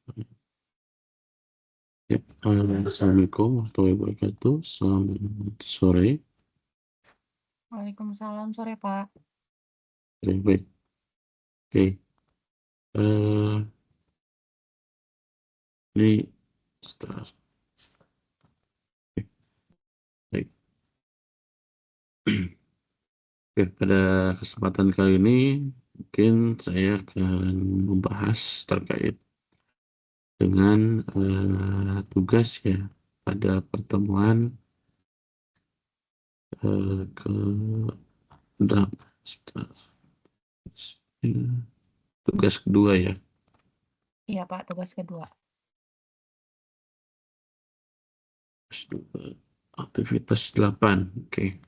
Ya, Assalamualaikum warahmatullahi wabarakatuh. Selamat sore. Waalaikumsalam, sore Pak. Baik. Oke. Eh, ini setelah baik. Oke, pada kesempatan kali ini mungkin saya akan membahas terkait dengan tugas ya pada pertemuan ke sebentar. Tugas kedua ya. Iya Pak, tugas kedua. Aktivitas 8. Oke.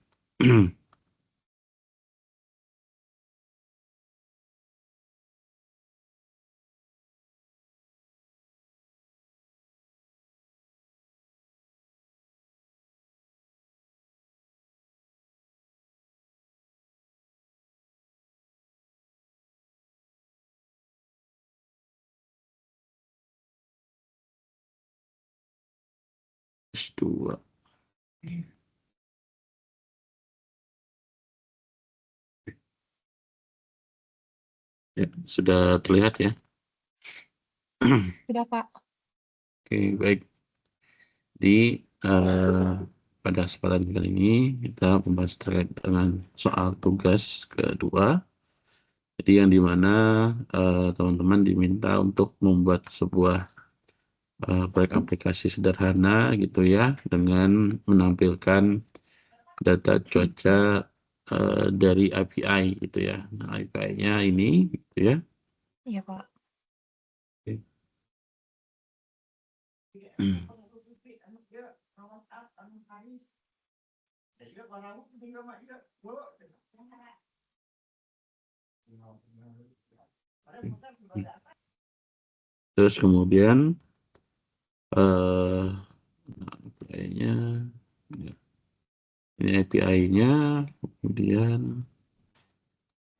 Dua. Ya, sudah terlihat ya. Sudah Pak. Oke, baik. Di pada kesempatan kali ini kita membahas terkait dengan soal tugas kedua. Jadi yang dimana teman-teman diminta untuk membuat sebuah proyek aplikasi sederhana gitu ya dengan menampilkan data cuaca dari API gitu ya. Nah, API-nya ini gitu ya. Iya Pak. Hmm. Terus kemudian API-nya, ini API-nya, kemudian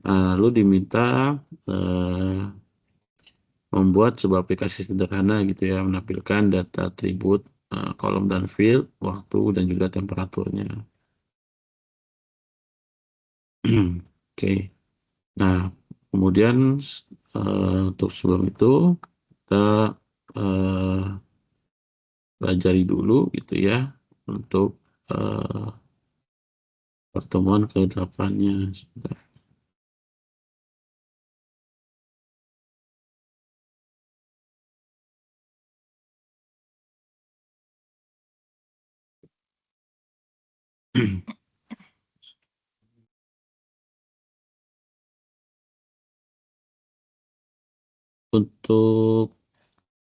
lalu diminta membuat sebuah aplikasi sederhana gitu ya, menampilkan data atribut kolom dan field, waktu dan juga temperaturnya. Oke. Nah, kemudian untuk sebelum itu kita eh, pelajari dulu gitu ya untuk eh, pertemuan ke-8-nya. Untuk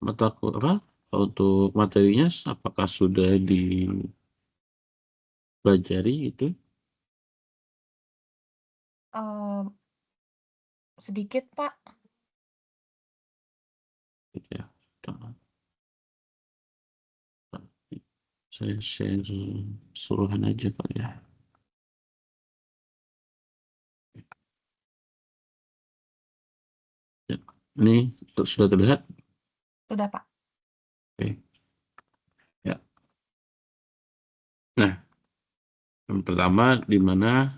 mata apa? Untuk materinya apakah sudah dipelajari itu? Sedikit Pak. Ya, saya share suruhan aja Pak ya. Ya, ini sudah terlihat? Sudah Pak. Oke. Ya. Nah, yang pertama di mana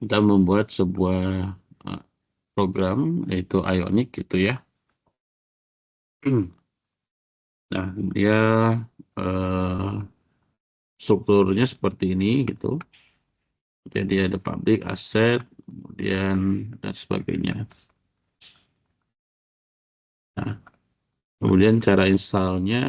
kita membuat sebuah eh, program yaitu Ionic gitu ya. Nah, dia eh, strukturnya seperti ini gitu. Jadi ada public, aset, kemudian dan sebagainya. Nah, kemudian cara installnya,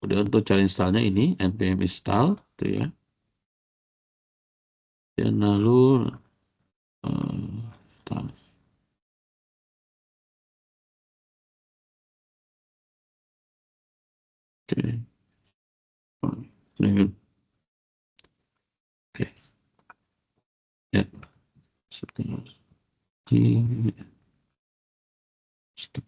kemudian untuk cara installnya ini npm install, gitu ya. Dan lalu eh, oke. Oke. Ya, seperti itu. Stop.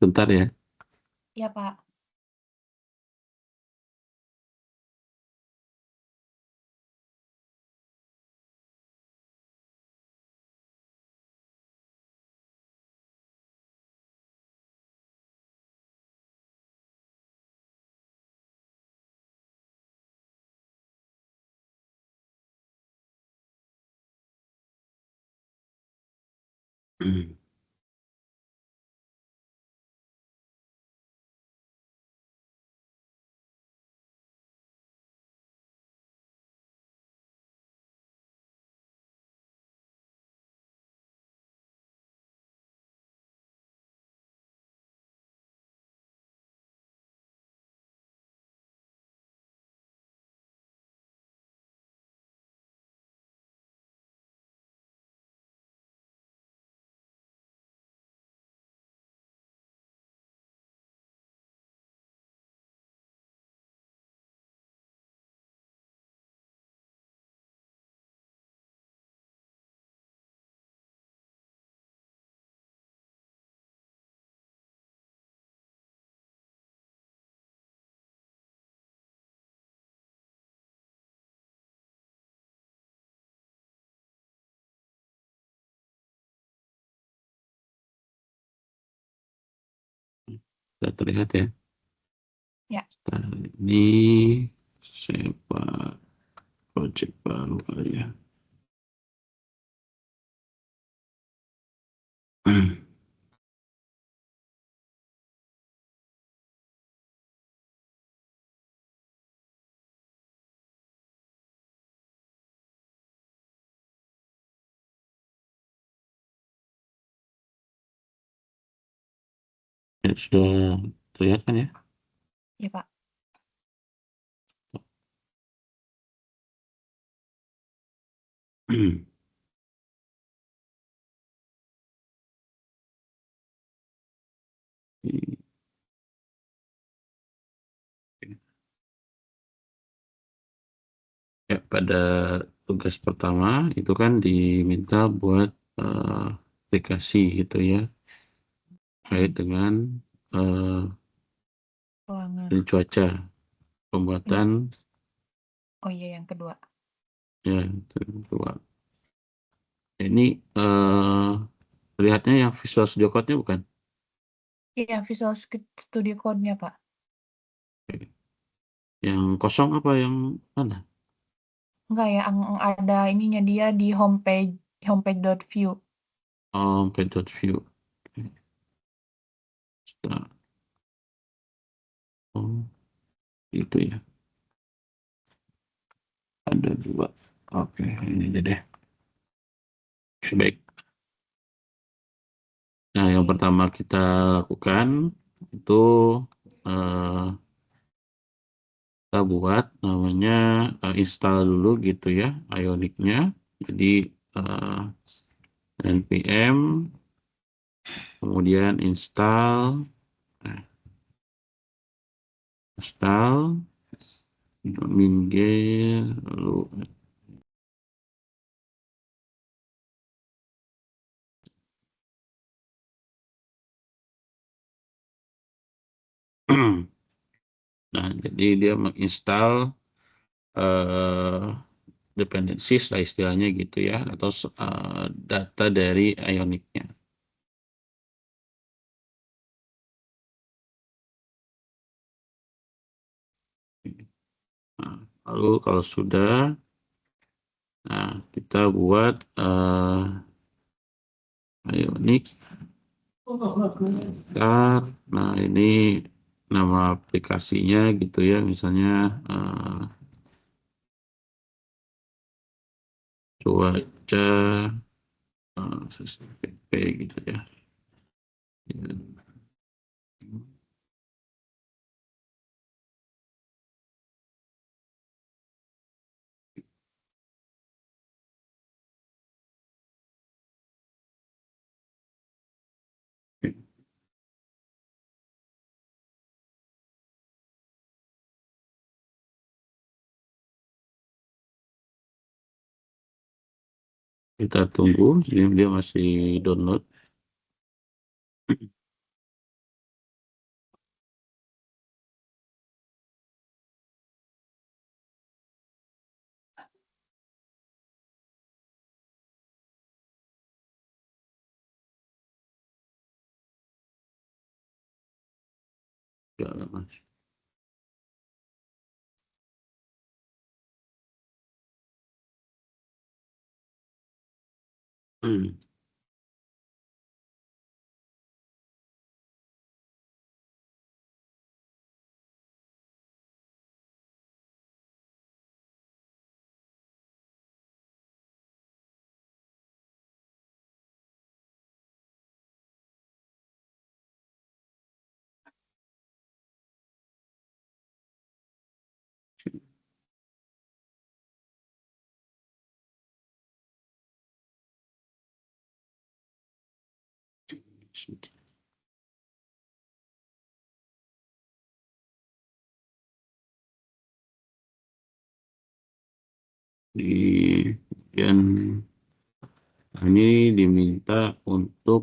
Bentar ya. Iya, Pak. Sudah terlihat ya. Ya. Ini saya buat project baru kali ya. Ya, sudah terlihat kan ya? Iya, Pak. Ya, pada tugas pertama itu kan diminta buat aplikasi gitu ya, kait dengan eh, Ruangan. cuaca, Iya. pembuatan Oh iya, yang kedua. ya itu kedua. Ini lihatnya yang Visual Studio Code-nya bukan? Iya, Visual Studio Code-nya, Pak. Yang kosong apa yang mana? Enggak ya, yang ada ininya dia di homepage.view. Oh, page.view. Sudah. Oh, itu ya. Ada dua. Oke, ini aja deh. Baik. Nah, yang Oke. pertama kita lakukan itu eh, kita buat namanya install dulu gitu ya, Ionic-nya. Jadi eh, npm kemudian install, nah, install min lalu nah jadi dia menginstal eh, dependencies lah istilahnya gitu ya, atau data dari Ionic-nya. Nah, lalu kalau sudah, nah kita buat Ionic. Nah, ini nama aplikasinya gitu ya, misalnya cuaca PP gitu ya. Kita tunggu, ini dia masih download. Ya, Mas. Hmm. Kemudian ini diminta untuk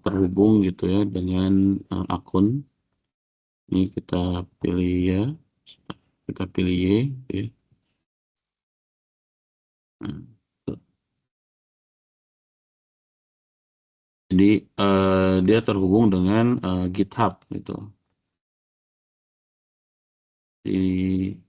terhubung gitu ya dengan akun. Ini kita pilih ya, kita pilih Y, ya. Nah, jadi dia terhubung dengan GitHub gitu. Di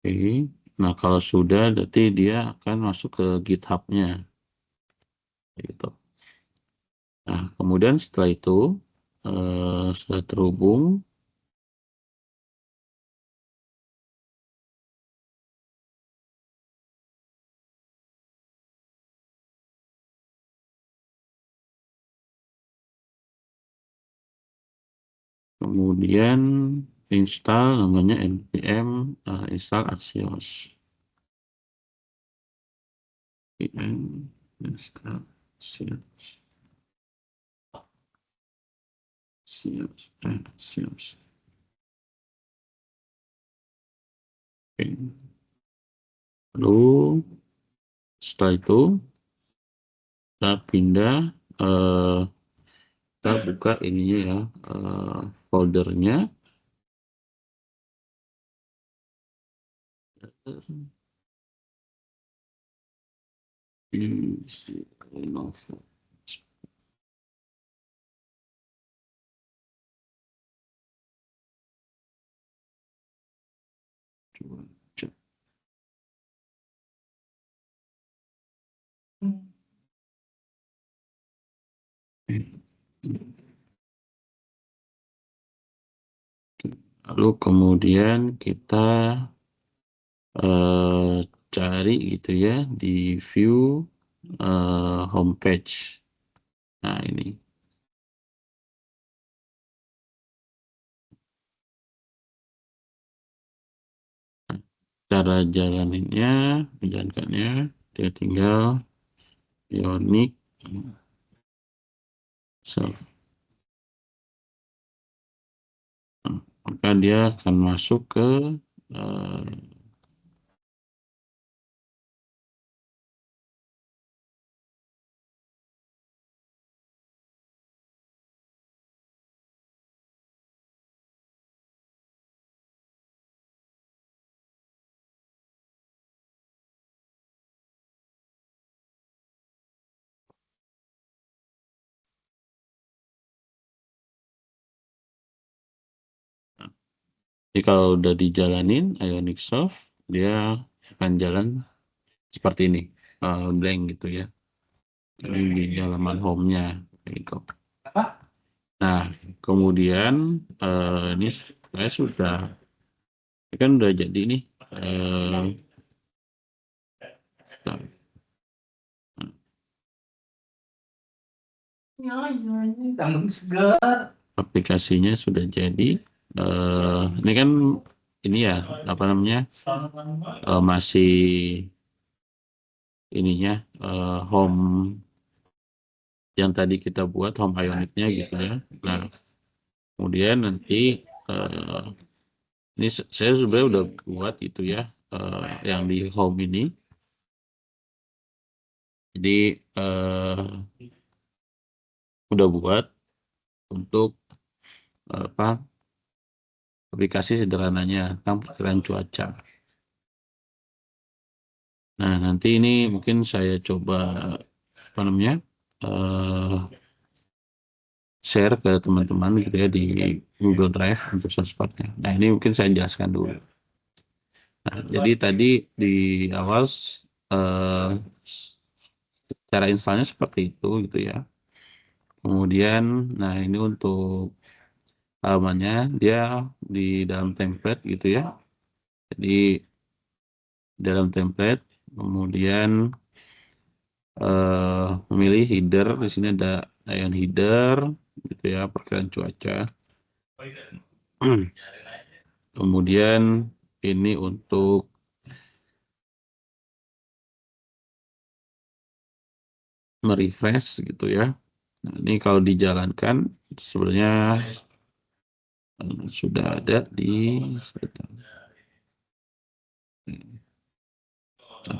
Oke. Nah, kalau sudah, berarti dia akan masuk ke GitHub-nya. Gitu. Nah, kemudian setelah itu, sudah terhubung, kemudian install namanya npm install Axios. npm install Axios. Axios. Oke. Lalu setelah itu kita pindah, eh, kita buka ininya ya, foldernya. Lenovo. Coba cek. Lalu kemudian kita eh, cari gitu ya di view homepage. Nah, ini cara menjalankannya, dia tinggal Ionic self. Nah, maka dia akan masuk ke eh, Jadi kalau udah dijalanin Ionic Solve, dia akan jalan seperti ini, blank gitu ya. Jadi di halaman home-nya gitu. Nah, kemudian ini saya sudah, ini kan udah jadi nih. Aplikasinya sudah jadi. Ini kan ini ya apa namanya, masih ininya home yang tadi kita buat home Ionic-nya gitu ya. Nah, kemudian nanti ini saya sebenarnya udah buat gitu ya, yang di home ini. Jadi udah buat untuk apa, aplikasi sederhananya tentang perkiraan cuaca. Nah, nanti ini mungkin saya coba apa namanya, share ke teman-teman gitu ya di Google Drive untuk shortcutnya. Nah, ini mungkin saya jelaskan dulu. Nah, jadi tadi di awal eh, cara installnya seperti itu gitu ya. Kemudian, nah ini untuk halamannya dia di dalam template gitu ya. Jadi dalam template, kemudian memilih header. Di sini ada ion header gitu ya, perkiraan cuaca. Kemudian ini untuk merefresh gitu ya. Nah, ini kalau dijalankan sebenarnya sudah ada di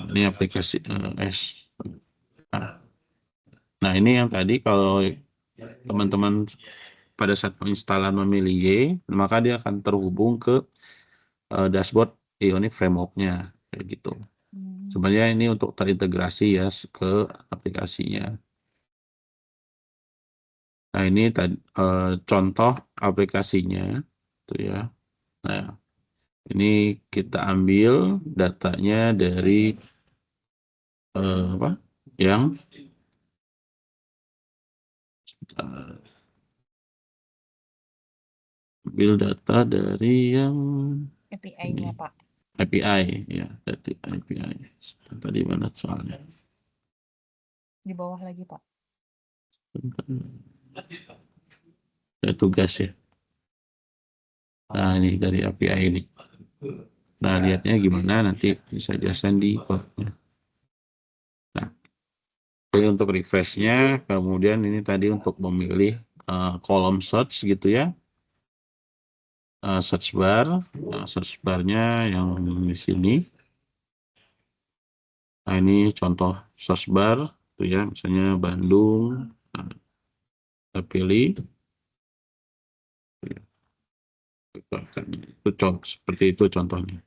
ini aplikasi S. Nah, ini yang tadi kalau teman-teman pada saat penginstalan memilih Y, maka dia akan terhubung ke dashboard Ionic Framework-nya kayak gitu. Sebenarnya ini untuk terintegrasi ya ke aplikasinya. Nah, ini tadi contoh aplikasinya tuh ya. Nah, ini kita ambil datanya dari apa? Yang uh, ambil data dari yang API-nya, ini Pak. API ya, dari API. Tadi mana soalnya? Di bawah lagi, Pak. Ada tugas ya. Nah, ini dari API ini. Nah, lihatnya gimana nanti bisa jelaskan di code-nya. Nah, ini untuk refresh-nya, kemudian ini tadi untuk memilih kolom search gitu ya. Search bar, search bar-nya yang di sini. Nah, ini contoh search bar tuh ya, misalnya Bandung. Nah, kita pilih. Itu contoh, seperti itu contohnya.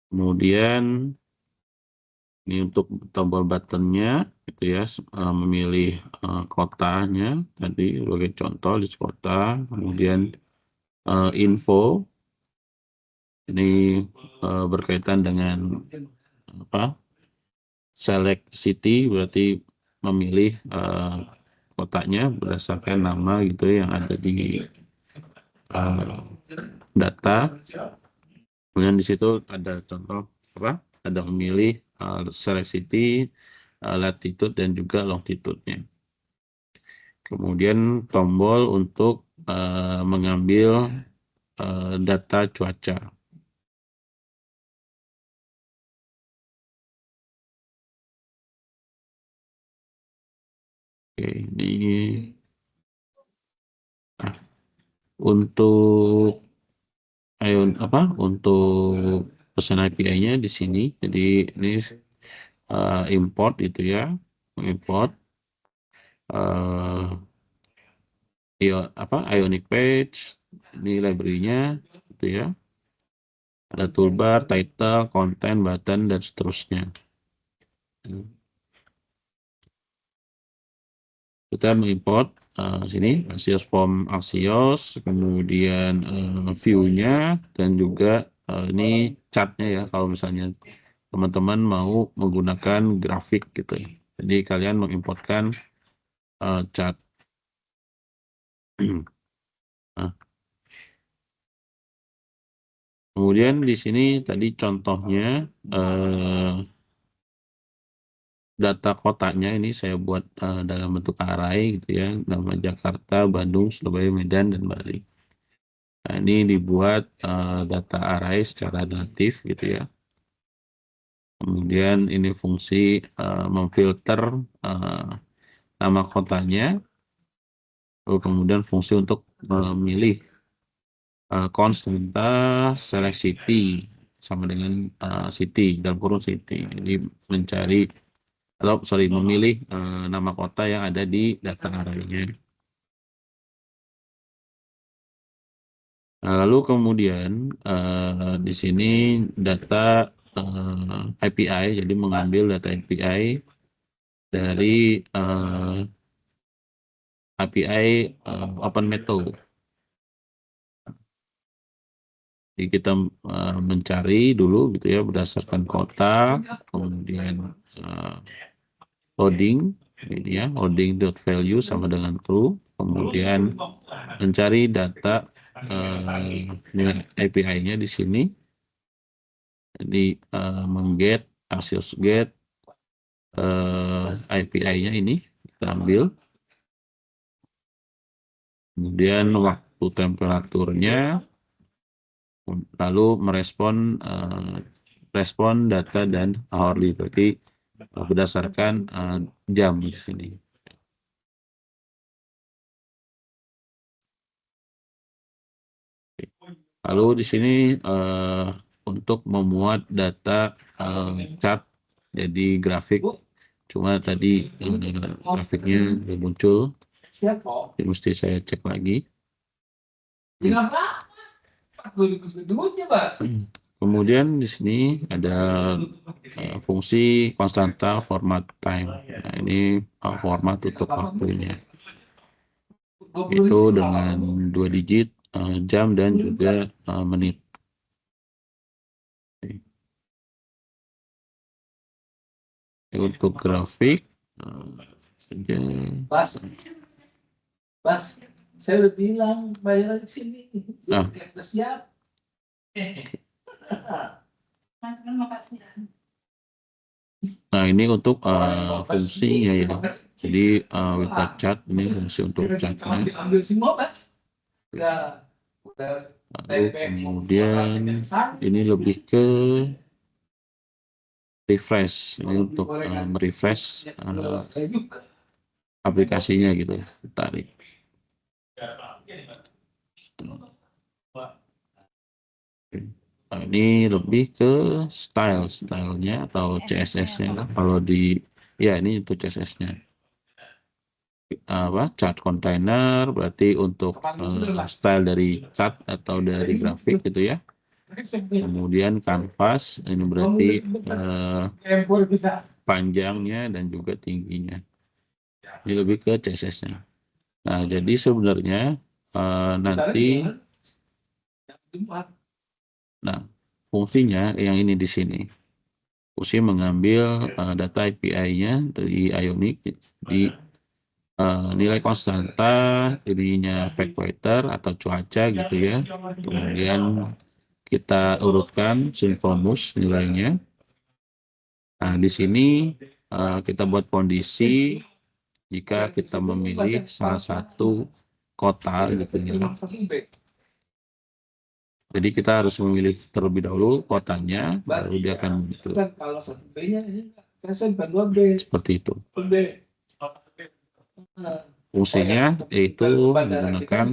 Kemudian ini untuk tombol buttonnya itu ya, memilih kotanya tadi sebagai contoh list kota. Kemudian info ini berkaitan dengan apa, select city berarti memilih kotanya berdasarkan nama gitu ya, yang ada di data. Kemudian di situ ada contoh apa, ada memilih select city, latitude dan juga longitude-nya. Kemudian tombol untuk mengambil data cuaca. Oke, ini nah, untuk apa, untuk pesan API-nya di sini. Jadi ini import itu ya, import apa Ionic Page, ini library-nya gitu ya. Ada toolbar, title, content, button dan seterusnya. Kita mengimport sini Axios Form Axios, kemudian view-nya, dan juga ini chart-nya ya, kalau misalnya teman-teman mau menggunakan grafik gitu ya. Jadi kalian mengimportkan chart. Nah, kemudian di sini tadi contohnya data kotanya ini saya buat dalam bentuk array gitu ya, nama Jakarta, Bandung, Surabaya, Medan, dan Bali. Nah, ini dibuat data array secara natif gitu ya. Kemudian ini fungsi memfilter nama kotanya, lalu kemudian fungsi untuk memilih konstanta select city sama dengan city, dalam kurung city. Jadi mencari atau memilih nama kota yang ada di data array-nya. Nah, lalu kemudian di sini data API, jadi mengambil data API dari API OpenMethod. Jadi kita mencari dulu gitu ya berdasarkan kota, kemudian loading ini ya, loading.value sama dengan true, kemudian mencari data nilai API-nya di sini. Jadi mengget Axios get API-nya ini kita ambil, kemudian waktu temperaturnya, lalu merespon respon data dan hourly, berarti berdasarkan jam di sini. Lalu di sini untuk memuat data chart jadi grafik, cuma tadi grafiknya belum muncul, jadi mesti saya cek lagi. Kemudian di sini ada fungsi konstanta format time. Nah, ini format untuk waktunya. Itu dengan 2 digit jam dan juga menit. Untuk grafik saja. Pas, saya udah bilang bayar di sini. Nah. Udah siap. Nah, ini untuk fungsinya ya. Jadi without chart ini fungsi untuk chartnya. Ambil semua, Mas. Lalu kemudian ini lebih ke refresh, ini untuk merefresh aplikasinya gitu, tarik. Nah, ini lebih ke stylenya atau CSS-nya. Kalau di ya ini untuk CSS-nya. Chart container berarti untuk style dari chart atau dari grafik gitu ya. Kemudian canvas ini berarti panjangnya dan juga tingginya. Ini lebih ke CSS-nya. Nah, jadi sebenarnya nanti fungsinya yang ini di sini. Fungsi mengambil data API-nya dari Ionic di nilai konstanta, ininya evaporator atau cuaca gitu ya. Kemudian kita urutkan synchronous nilainya. Nah, di sini kita buat kondisi jika kita memilih salah satu kota gitu ya. Jadi kita harus memilih terlebih dahulu kotanya, baru dia akan gitu. Seperti itu. Fungsinya yaitu menggunakan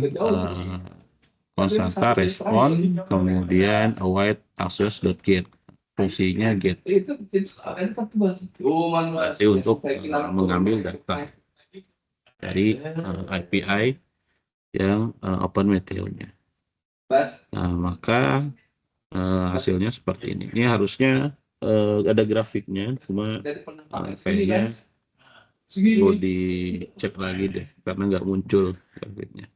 konstanta respon, kemudian await Axios.get. Fungsinya get. Jadi untuk mengambil data dari API yang OpenMethod-nya. Nah, maka hasilnya seperti ini. Ini harusnya ada grafiknya, cuma kayaknya Perlu dicek lagi deh karena nggak muncul grafitnya.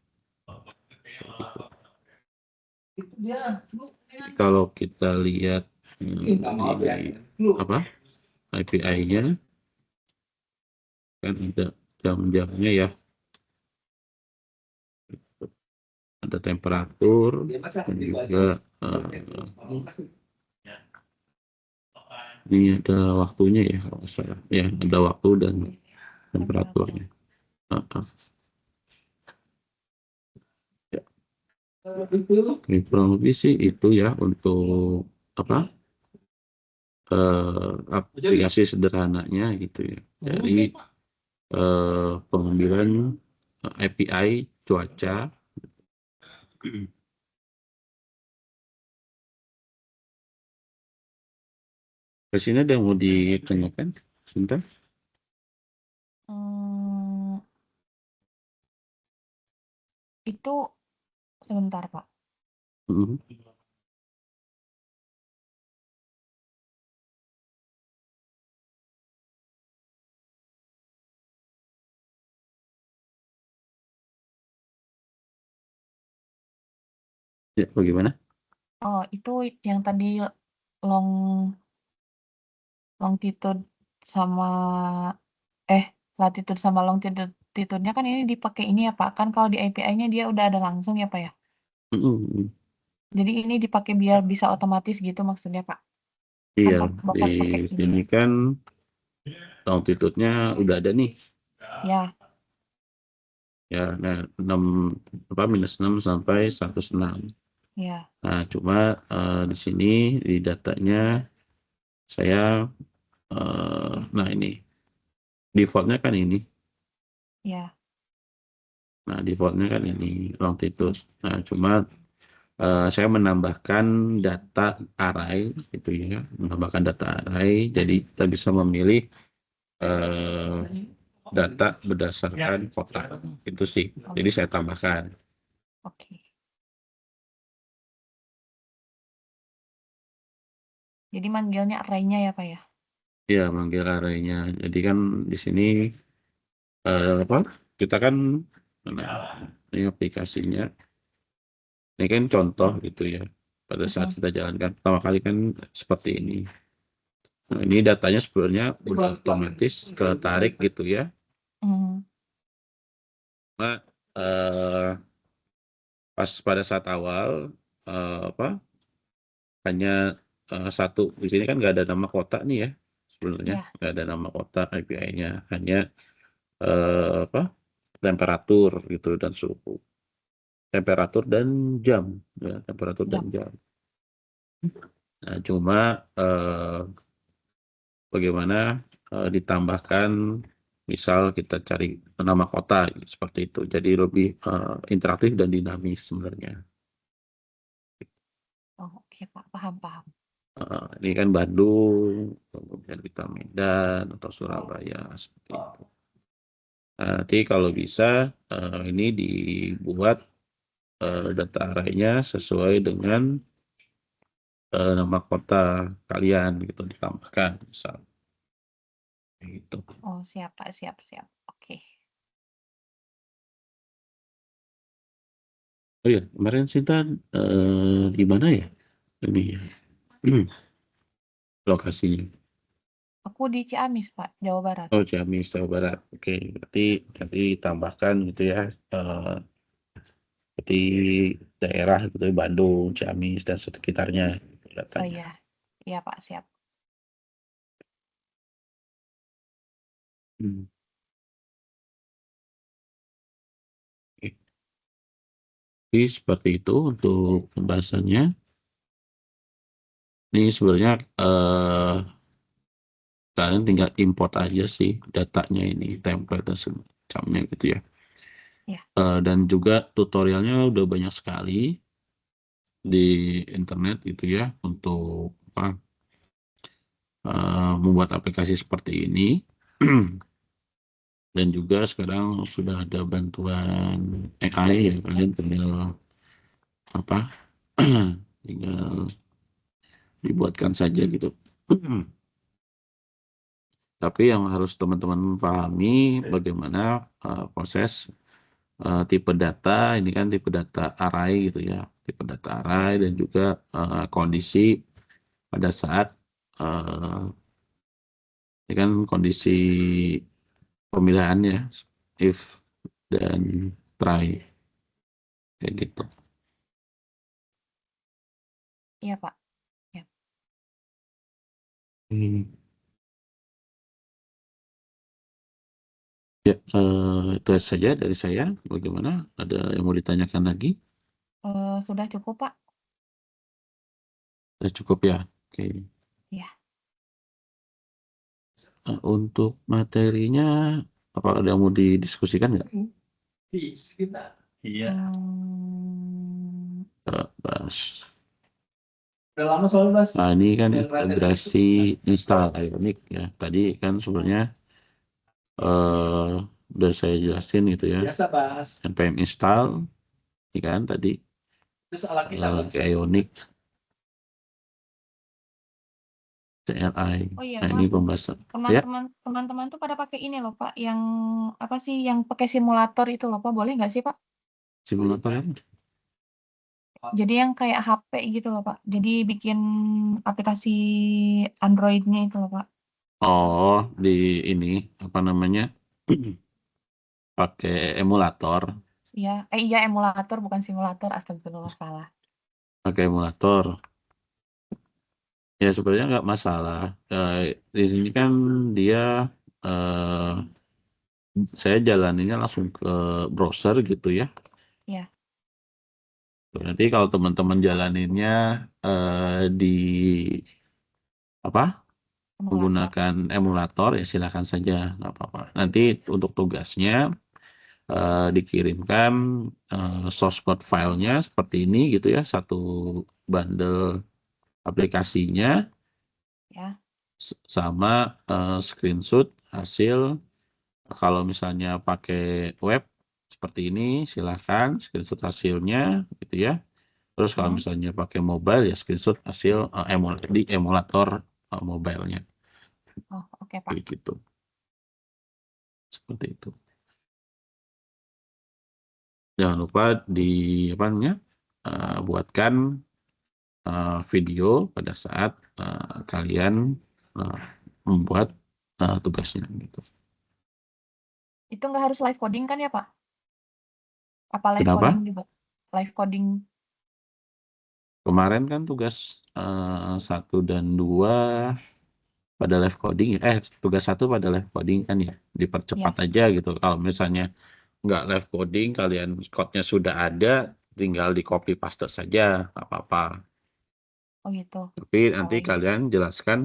Itu dia flu. Kalau kita lihat di apa API-nya kan ada jam-jamnya ya, ada temperatur dan juga ini ada waktunya ya kalau nggak salah. Ya, ada waktu dan temperaturnya. Ya. Ini kurang lebih sih itu ya untuk apa aplikasi sederhananya gitu ya dari pengambilan API cuaca. Ke sini ada yang mau ditanyakan, sebentar. Itu sebentar, Pak. Mhm. Ya, bagaimana? Oh, itu yang tadi long longitude sama latitude sama longitude-nya kan ini dipakai ini ya, Pak. Kan kalau di API-nya dia udah ada langsung ya, Pak ya. Mhm. Jadi ini dipakai biar bisa otomatis gitu maksudnya, Pak. Kan Iya, di Bapak pakai ini. sini kan longitude-nya udah ada nih. Ya, Ya, nah, 6 apa -6 sampai 106. ya, Nah, cuma di sini di datanya saya nah ini defaultnya kan ini. ya, Nah, defaultnya kan ini longitude. Nah, cuma saya menambahkan data array gitu ya, menambahkan data array. Jadi kita bisa memilih data berdasarkan kota itu sih. Jadi saya tambahkan. oke. Jadi manggilnya array-nya ya, Pak ya. Ya, manggil arraynya. Jadi kan di sini apa? Kita kan ini aplikasinya. Ini kan contoh gitu ya. Pada saat kita jalankan pertama kali kan seperti ini. Nah, ini datanya sebenarnya udah otomatis ketarik gitu ya. Mhm. Cuma pas pada saat awal apa hanya satu di sini kan nggak ada nama kota nih ya sebenarnya, Ya, nggak ada nama kota API-nya, hanya apa temperatur gitu dan suhu, temperatur dan jam ya, temperatur dan ya. jam. Nah, cuma bagaimana ditambahkan misal kita cari nama kota seperti itu, jadi lebih interaktif dan dinamis sebenarnya. Oh, oke, Pak. Paham, paham. Ini kan Bandung, kemudian kita Medan atau Surabaya seperti itu. Nanti kalau bisa ini dibuat data array-nya sesuai dengan nama kota kalian gitu, ditambahkan misal gitu. Oh, siap, Pak. Siap, siap. Oke. Oh ya, kemarin Sinta di mana ya ini ya lokasinya? Aku di Ciamis, Pak, Jawa Barat. Oh, Ciamis, Jawa Barat. Oke, berarti nanti tambahkan gitu ya. Seperti daerah gitu Bandung, Ciamis dan sekitarnya Oh datanya. iya. Iya, Pak, siap. Hmm. Oke. Jadi seperti itu untuk pembahasannya. Ini sebenarnya kalian tinggal import aja sih datanya ini, template dan semacamnya gitu ya. Ya. Dan juga tutorialnya udah banyak sekali di internet gitu ya untuk apa membuat aplikasi seperti ini. Dan juga sekarang sudah ada bantuan AI ya, kalian tinggal apa tinggal dibuatkan saja gitu. Tapi yang harus teman-teman pahami bagaimana proses tipe data, ini kan tipe data array gitu ya, tipe data array dan juga kondisi pada saat ini kan kondisi pemilihannya if dan try kayak gitu. Iya, Pak. Ya. Ya, itu saja dari saya. Bagaimana? Ada yang mau ditanyakan lagi? Sudah cukup, Pak. Sudah cukup ya. Oke. Ya. Untuk materinya, apa ada yang mau didiskusikan nggak? Peace kita. Iya. Bahas. Udah lama soalnya Mas. Nah, ini kan Yang rada integrasi install Ionic ya. Tadi kan sebenarnya udah saya jelasin gitu ya. biasa Mas. npm install, ini kan tadi Itu salah kita Mas. ke Ionic CLI. Oh iya, Nah, Pak. ini pembahasan. Ya, Teman-teman tuh pada pakai ini loh, Pak, yang apa sih, yang pakai simulator itu loh, Pak. Boleh nggak sih, Pak? simulator ya. Jadi yang kayak HP gitu loh, Pak. Jadi bikin aplikasi Android-nya itu loh, Pak. Oh, di ini apa namanya? Pakai emulator. Iya, iya emulator bukan simulator. Astagfirullah salah. Pakai emulator. Ya sebenarnya nggak masalah. Di sini kan dia eh, saya jalaninnya langsung ke browser gitu ya. Iya, Nanti kalau teman-teman jalaninnya di apa emulator. menggunakan emulator ya silakan saja, nggak apa-apa. Nanti untuk tugasnya dikirimkan source code filenya seperti ini gitu ya, satu bundle aplikasinya Ya. sama screenshot hasil. Kalau misalnya pakai web seperti ini silahkan screenshot hasilnya gitu ya. Terus kalau Hmm. misalnya pakai mobile ya screenshot hasil di emulator mobilenya Oh, oke, Pak. kayak gitu. Seperti itu. Jangan lupa di apa namanya buatkan video pada saat kalian membuat tugasnya gitu. Itu nggak harus live coding kan ya, Pak? Apa live Kenapa? coding juga? Live coding. Kemarin kan tugas 1 dan 2 pada live coding ya. Tugas 1 pada live coding kan ya. Dipercepat Ya. aja gitu. Kalau misalnya nggak live coding, kalian code-nya sudah ada, tinggal di copy paste saja, nggak apa-apa. Oh gitu. Tapi nanti Kalau gitu. kalian jelaskan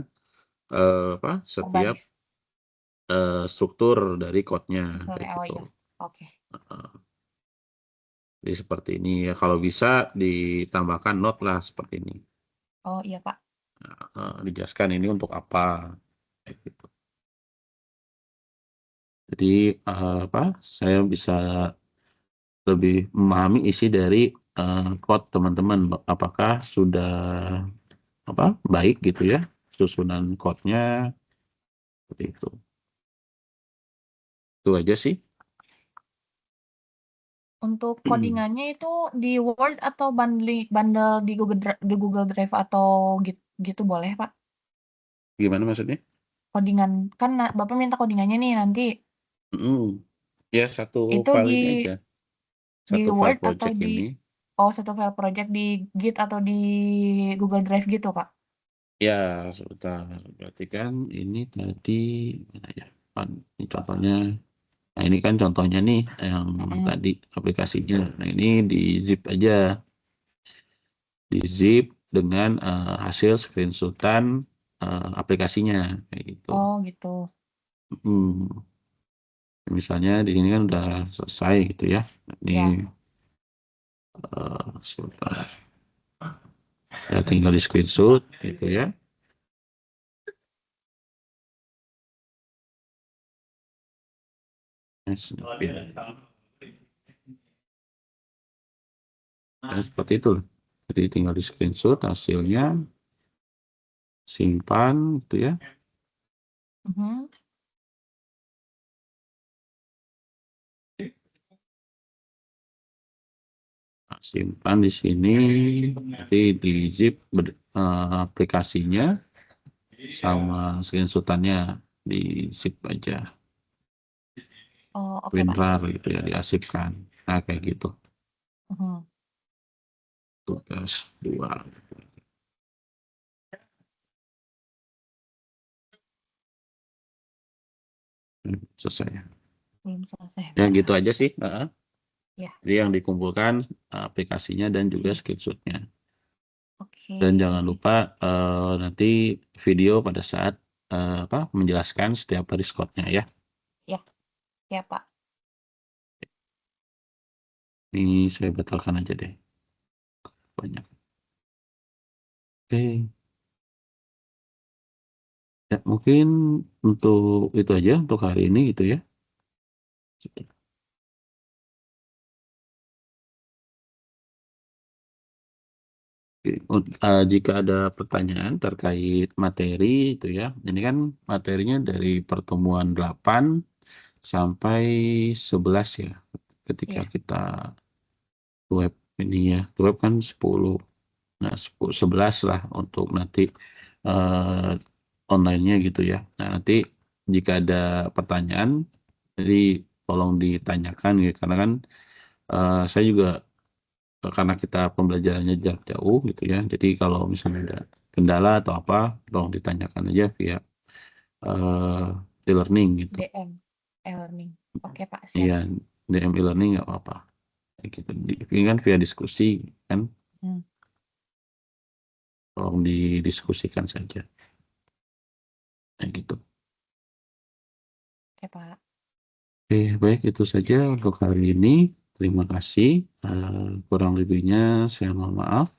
setiap Organis. struktur dari code-nya kayak Oh gitu. iya. Oke. Jadi seperti ini ya. Kalau bisa ditambahkan note lah seperti ini. Oh iya, Pak. Dijelaskan ini untuk apa. Kayak gitu. Jadi saya bisa lebih memahami isi dari code teman-teman. Apakah sudah baik gitu ya susunan code-nya seperti itu. Itu aja sih. Untuk codingannya itu di Word atau bundle di Google Drive atau gitu boleh, Pak? Gimana maksudnya? Codingan kan Bapak minta codingannya nih nanti. Ya satu Itu file di ini aja. di Satu file Word atau project di ini. satu file project di Git atau di Google Drive gitu, Pak? Ya, sebentar. Berarti kan ini tadi mana ya? Ini contohnya. Nah, ini kan contohnya nih yang Mm-mm. tadi aplikasinya. Nah, ini di zip aja. Di zip dengan hasil screenshotan aplikasinya kayak gitu. Oh gitu. Hmm. Misalnya di sini kan udah selesai gitu ya. Ini Ya. sebentar. Ya tinggal di screenshot gitu ya. Ya, seperti itu. Jadi tinggal di screenshot hasilnya, simpan gitu ya. Mhm. simpan di sini, nanti di zip aplikasinya sama screenshotannya di zip aja, Oh, oke Pak. WinRAR gitu ya, diarsipkan. Nah, kayak gitu. Mhm. Tugas 2. Selesai. Belum selesai Ya Pak. gitu aja sih. Ya, Jadi yang dikumpulkan aplikasinya dan juga screenshotnya. oke. Dan jangan lupa nanti video pada saat menjelaskan setiap baris code-nya ya. Ya Pak. Ini saya batalkan aja deh. Banyak. Oke. Ya, mungkin untuk itu aja untuk hari ini gitu ya. Oke, jika ada pertanyaan terkait materi itu ya, ini kan materinya dari pertemuan 8 sampai 11 ya, ketika Iya. kita web ini ya, web kan 10, nah 10, 11 lah untuk nanti eh, online-nya gitu ya. Nah nanti jika ada pertanyaan, jadi tolong ditanyakan ya, karena kan saya juga karena kita pembelajarannya jarak jauh gitu ya. Jadi kalau misalnya ada kendala atau apa, tolong ditanyakan aja via e-learning gitu. DM e-learning. Oke Pak, Iya, siap. DM e-learning nggak apa-apa. Kayak gitu. Ini kan via diskusi kan, Hmm. tolong didiskusikan saja. Kayak gitu. Oke Pak. Oke, baik itu saja untuk hari ini. Terima kasih. Kurang lebihnya saya mohon maaf.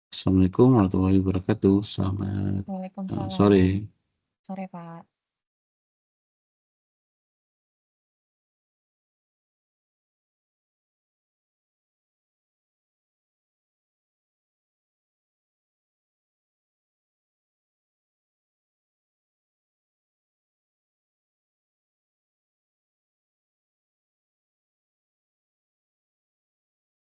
Assalamualaikum warahmatullahi wabarakatuh. Selamat Waalaikumsalam. sore. Sore Pak.